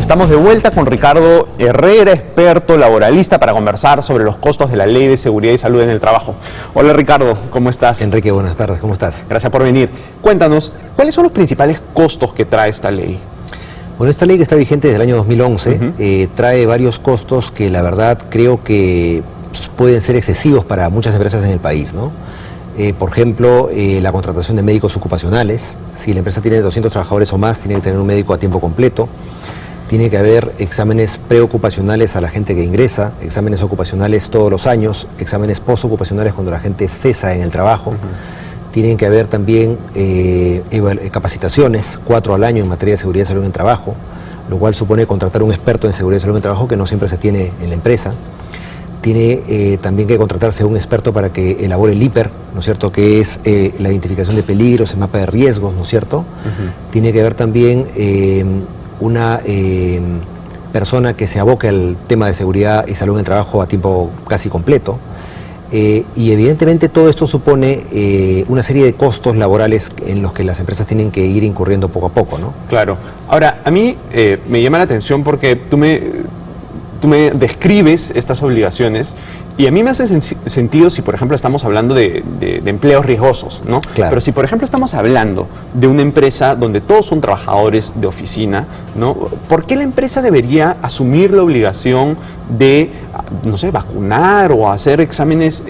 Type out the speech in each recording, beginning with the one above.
Estamos de vuelta con Ricardo Herrera, experto laboralista, para conversar sobre los costos de la Ley de Seguridad y Salud en el Trabajo. Hola Ricardo, ¿cómo estás? Enrique, buenas tardes, ¿cómo estás? Gracias por venir. Cuéntanos, ¿cuáles son los principales costos que trae esta ley? Bueno, esta ley que está vigente desde el año 2011 trae varios costos que la verdad creo que pueden ser excesivos para muchas empresas en el país, ¿no? Por ejemplo, la contratación de médicos ocupacionales. Si la empresa tiene 200 trabajadores o más, tiene que tener un médico a tiempo completo. Tiene que haber exámenes preocupacionales a la gente que ingresa, exámenes ocupacionales todos los años, exámenes postocupacionales cuando la gente cesa en el trabajo. Tienen que haber también capacitaciones, 4 al año en materia de seguridad y salud en el trabajo, lo cual supone contratar un experto en seguridad y salud en el trabajo que no siempre se tiene en la empresa. Tiene también que contratarse un experto para que elabore el IPER, ¿no es cierto?, que es la identificación de peligros, el mapa de riesgos, ¿no es cierto? Tiene que haber también una persona que se aboque al tema de seguridad y salud en el trabajo a tiempo casi completo. Y evidentemente todo esto supone una serie de costos laborales en los que las empresas tienen que ir incurriendo poco a poco, ¿no? Claro. Ahora, a mí me llama la atención porque tú me describes estas obligaciones y a mí me hace sentido si, por ejemplo, estamos hablando de empleos riesgosos, ¿no? Claro. Pero si, por ejemplo, estamos hablando de una empresa donde todos son trabajadores de oficina, ¿no? ¿Por qué la empresa debería asumir la obligación de, no sé, vacunar o hacer exámenes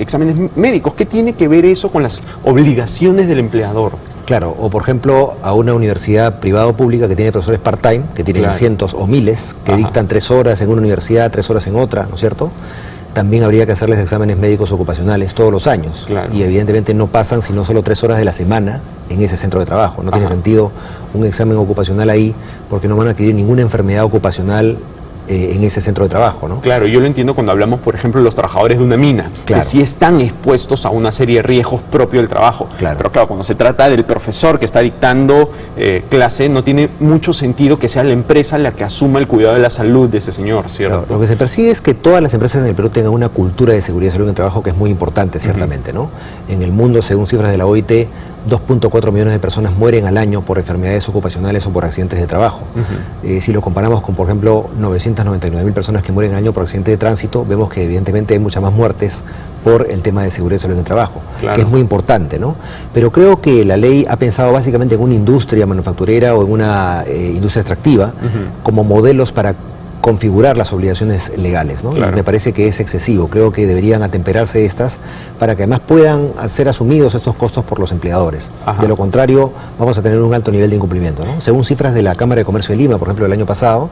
médicos? ¿Qué tiene que ver eso con las obligaciones del empleador? Claro, o por ejemplo a una universidad privada o pública que tiene profesores part-time, que tienen cientos o miles, que dictan 3 horas en una universidad, 3 horas en otra, ¿no es cierto? También habría que hacerles exámenes médicos ocupacionales todos los años. Claro. Y evidentemente no pasan sino solo 3 horas de la semana en ese centro de trabajo. No tiene sentido un examen ocupacional ahí porque no van a adquirir ninguna enfermedad ocupacional en ese centro de trabajo, ¿no? Claro, yo lo entiendo cuando hablamos, por ejemplo, de los trabajadores de una mina, que sí están expuestos a una serie de riesgos propios del trabajo. Claro. Pero claro, cuando se trata del profesor que está dictando clase, no tiene mucho sentido que sea la empresa la que asuma el cuidado de la salud de ese señor, ¿cierto? Claro, lo que se persigue es que todas las empresas en el Perú tengan una cultura de seguridad y salud en el trabajo que es muy importante, ciertamente, ¿no? En el mundo, según cifras de la OIT, 2.4 millones de personas mueren al año por enfermedades ocupacionales o por accidentes de trabajo. Si lo comparamos con, por ejemplo, 999.000 personas que mueren al año por accidentes de tránsito, vemos que evidentemente hay muchas más muertes por el tema de seguridad y salud en el trabajo, que es muy importante, ¿no? Pero creo que la ley ha pensado básicamente en una industria manufacturera o en una industria extractiva como modelos para configurar las obligaciones legales, ¿no? Claro. Y me parece que es excesivo. Creo que deberían atemperarse estas para que además puedan ser asumidos estos costos por los empleadores. De lo contrario, vamos a tener un alto nivel de incumplimiento, ¿no? Según cifras de la Cámara de Comercio de Lima, por ejemplo, el año pasado,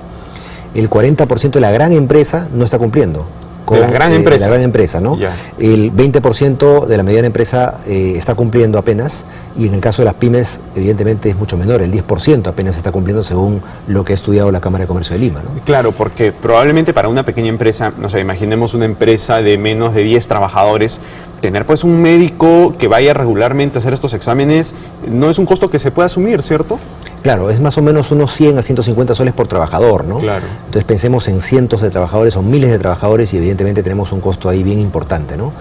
el 40% de la gran empresa no está cumpliendo. Con la gran empresa, ¿no? El 20% de la mediana empresa está cumpliendo apenas, y en el caso de las pymes evidentemente es mucho menor, el 10% apenas está cumpliendo según lo que ha estudiado la Cámara de Comercio de Lima, ¿no? Claro, porque probablemente para una pequeña empresa, no sé, imaginemos una empresa de menos de 10 trabajadores, tener pues un médico que vaya regularmente a hacer estos exámenes no es un costo que se pueda asumir, ¿cierto? Claro, es más o menos unos 100 a 150 soles por trabajador, ¿no? Claro. Entonces pensemos en cientos de trabajadores o miles de trabajadores y evidentemente tenemos un costo ahí bien importante, ¿no?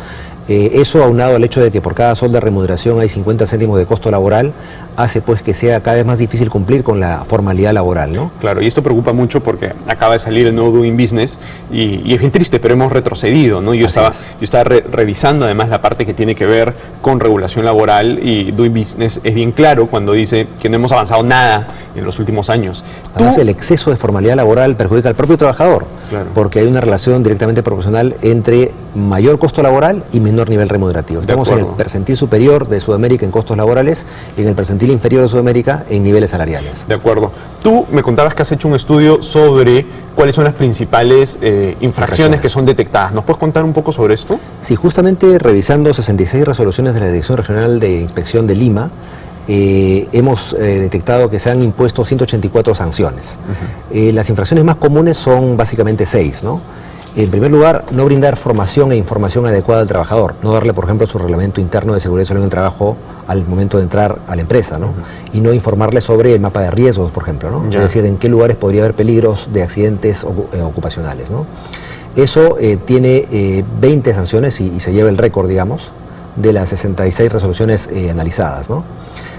Eso aunado al hecho de que por cada sol de remuneración hay 50 céntimos de costo laboral, hace pues que sea cada vez más difícil cumplir con la formalidad laboral, ¿no? Claro, y esto preocupa mucho porque acaba de salir el nuevo Doing Business y es bien triste, pero hemos retrocedido, ¿no? Yo estaba revisando además la parte que tiene que ver con regulación laboral y Doing Business es bien claro cuando dice que no hemos avanzado nada en los últimos años. Además, el exceso de formalidad laboral perjudica al propio trabajador, porque hay una relación directamente proporcional entre mayor costo laboral y menor nivel remunerativo. Estamos en el percentil superior de Sudamérica en costos laborales y en el percentil inferior de Sudamérica en niveles salariales. De acuerdo. Tú me contabas que has hecho un estudio sobre cuáles son las principales infracciones que son detectadas. ¿Nos puedes contar un poco sobre esto? Sí, justamente revisando 66 resoluciones de la Dirección Regional de Inspección de Lima, hemos detectado que se han impuesto 184 sanciones. Las infracciones más comunes son básicamente 6, ¿no? En primer lugar, no brindar formación e información adecuada al trabajador, no darle, por ejemplo, su reglamento interno de seguridad y salud en el trabajo al momento de entrar a la empresa, ¿no? Y no informarle sobre el mapa de riesgos, por ejemplo, ¿no? Es decir, en qué lugares podría haber peligros de accidentes ocupacionales, ¿no? Eso tiene 20 sanciones y se lleva el récord, digamos, de las 66 resoluciones analizadas, ¿no?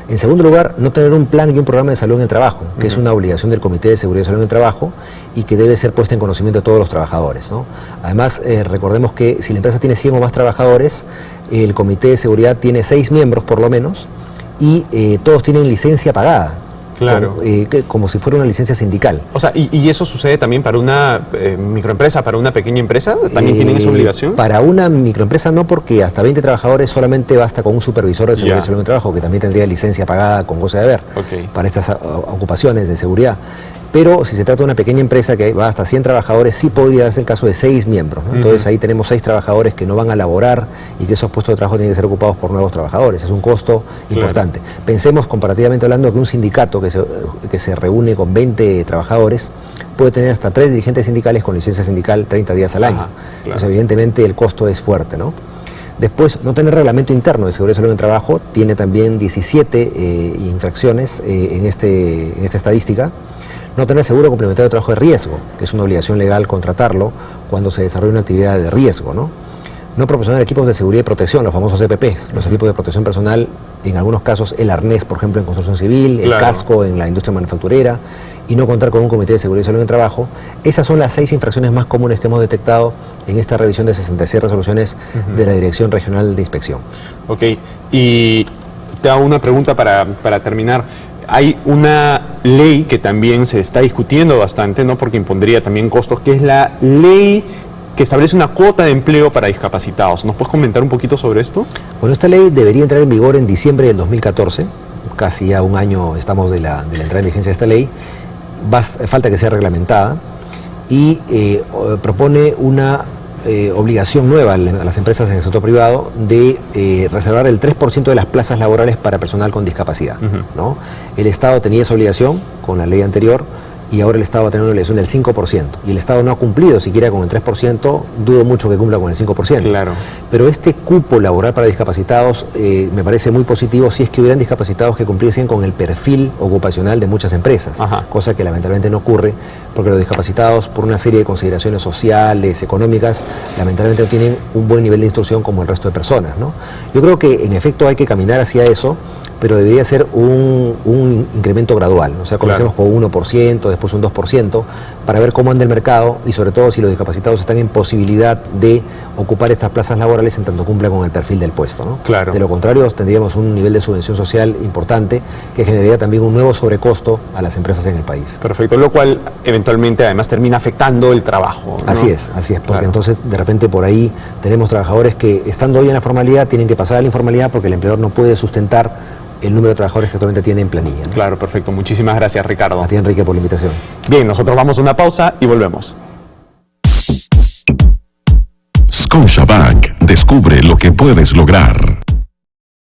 En segundo lugar, no tener un plan y un programa de salud en el trabajo, que es una obligación del Comité de Seguridad y Salud en el Trabajo y que debe ser puesta en conocimiento de todos los trabajadores, ¿no? Además, recordemos que si la empresa tiene 100 o más trabajadores, el Comité de Seguridad tiene 6 miembros por lo menos y todos tienen licencia pagada. Claro. Como si fuera una licencia sindical. O sea, ¿y eso sucede también para una microempresa, para una pequeña empresa? ¿También tienen esa obligación? Para una microempresa no, porque hasta 20 trabajadores solamente basta con un supervisor de seguridad y salud en el trabajo, que también tendría licencia pagada con goce de haber para estas ocupaciones de seguridad. Pero si se trata de una pequeña empresa que va hasta 100 trabajadores, sí podría ser el caso de 6 miembros, ¿no? Entonces ahí tenemos 6 trabajadores que no van a laborar y que esos puestos de trabajo tienen que ser ocupados por nuevos trabajadores. Es un costo importante. Pensemos, comparativamente hablando, que un sindicato que se reúne con 20 trabajadores puede tener hasta 3 dirigentes sindicales con licencia sindical 30 días al año. Entonces evidentemente el costo es fuerte, ¿no? Después, no tener reglamento interno de seguridad y salud en el trabajo tiene también 17 infracciones en esta estadística. No tener seguro complementario de trabajo de riesgo, que es una obligación legal contratarlo cuando se desarrolla una actividad de riesgo, ¿no? No proporcionar equipos de seguridad y protección, los famosos EPPs, los equipos de protección personal, en algunos casos el arnés, por ejemplo, en construcción civil, el casco en la industria manufacturera, y no contar con un comité de seguridad y salud en el trabajo. Esas son las 6 infracciones más comunes que hemos detectado en esta revisión de 66 resoluciones de la Dirección Regional de Inspección. Ok, y te hago una pregunta para terminar. Hay una ley que también se está discutiendo bastante, ¿no? Porque impondría también costos, que es la ley que establece una cuota de empleo para discapacitados. ¿Nos puedes comentar un poquito sobre esto? Bueno, esta ley debería entrar en vigor en diciembre del 2014, casi ya un año estamos de la entrada en vigencia de esta ley. Falta que sea reglamentada y propone una obligación nueva a las empresas en el sector privado de reservar el 3% de las plazas laborales para personal con discapacidad, ¿no? El Estado tenía esa obligación con la ley anterior y ahora el Estado va a tener una obligación del 5%. Y el Estado no ha cumplido siquiera con el 3%, dudo mucho que cumpla con el 5%. Claro. Pero este cupo laboral para discapacitados me parece muy positivo si es que hubieran discapacitados que cumpliesen con el perfil ocupacional de muchas empresas, cosa que lamentablemente no ocurre, porque los discapacitados, por una serie de consideraciones sociales, económicas, lamentablemente no tienen un buen nivel de instrucción como el resto de personas, ¿no? Yo creo que en efecto hay que caminar hacia eso, pero debería ser un incremento gradual, ¿no? O sea, comencemos con un 1%, después un 2%, para ver cómo anda el mercado y sobre todo si los discapacitados están en posibilidad de ocupar estas plazas laborales en tanto cumpla con el perfil del puesto, ¿no? Claro. De lo contrario, tendríamos un nivel de subvención social importante que generaría también un nuevo sobrecosto a las empresas en el país. Perfecto, lo cual eventualmente además termina afectando el trabajo, ¿no? Así es, porque entonces de repente por ahí tenemos trabajadores que estando hoy en la formalidad tienen que pasar a la informalidad porque el empleador no puede sustentar el número de trabajadores que actualmente tiene en planilla, ¿no? Claro, perfecto. Muchísimas gracias, Ricardo. A ti, Enrique, por la invitación. Bien, nosotros vamos a una pausa y volvemos. Scotiabank, descubre lo que puedes lograr.